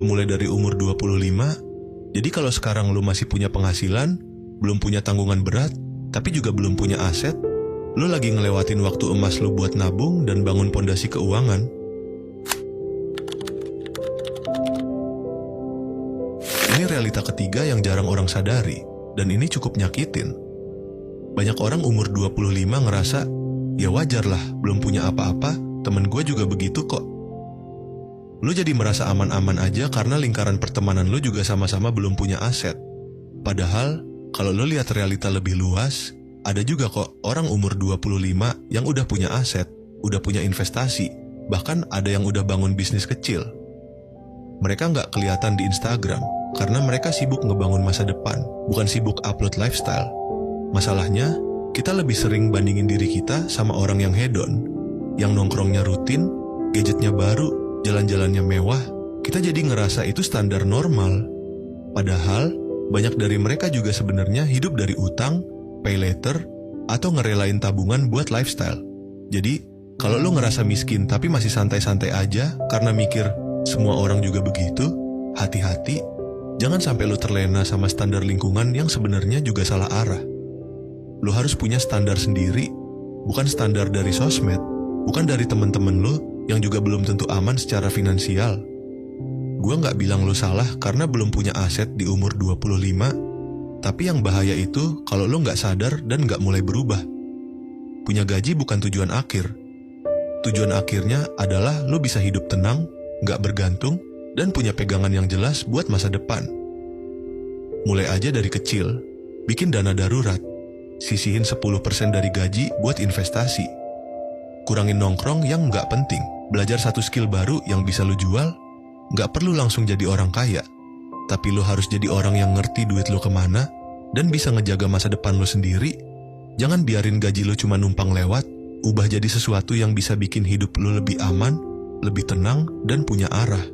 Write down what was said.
mulai dari umur 25. Jadi kalau sekarang lu masih punya penghasilan, belum punya tanggungan berat, tapi juga belum punya aset, lu lagi ngelewatin waktu emas lu buat nabung dan bangun pondasi keuangan. Ini realita ketiga yang jarang orang sadari, dan ini cukup nyakitin. Banyak orang umur 25 ngerasa, ya wajar lah, belum punya apa-apa, temen gue juga begitu kok. Lu jadi merasa aman-aman aja karena lingkaran pertemanan lu juga sama-sama belum punya aset. Padahal, kalau lu lihat realita lebih luas, ada juga kok orang umur 25 yang udah punya aset, udah punya investasi, bahkan ada yang udah bangun bisnis kecil. Mereka nggak kelihatan di Instagram, karena mereka sibuk ngebangun masa depan, bukan sibuk upload lifestyle. Masalahnya, kita lebih sering bandingin diri kita sama orang yang hedon, yang nongkrongnya rutin, gadgetnya baru, jalan-jalannya mewah. Kita jadi ngerasa itu standar normal. Padahal, banyak dari mereka juga sebenarnya hidup dari utang, pay later, atau ngerelain tabungan buat lifestyle. Jadi, kalau lo ngerasa miskin tapi masih santai-santai aja karena mikir semua orang juga begitu, hati-hati, jangan sampai lo terlena sama standar lingkungan yang sebenarnya juga salah arah. Lo harus punya standar sendiri, bukan standar dari sosmed, bukan dari temen-temen lo yang juga belum tentu aman secara finansial. Gua nggak bilang lo salah karena belum punya aset di umur 25, tapi yang bahaya itu kalau lo nggak sadar dan nggak mulai berubah. Punya gaji bukan tujuan akhir. Tujuan akhirnya adalah lo bisa hidup tenang, nggak bergantung, dan punya pegangan yang jelas buat masa depan. Mulai aja dari kecil, bikin dana darurat, sisihin 10% dari gaji buat investasi. Kurangin nongkrong yang nggak penting, belajar satu skill baru yang bisa lo jual. Nggak perlu langsung jadi orang kaya, tapi lo harus jadi orang yang ngerti duit lo kemana dan bisa ngejaga masa depan lo sendiri. Jangan biarin gaji lo cuma numpang lewat, ubah jadi sesuatu yang bisa bikin hidup lo lebih aman, lebih tenang, dan punya arah.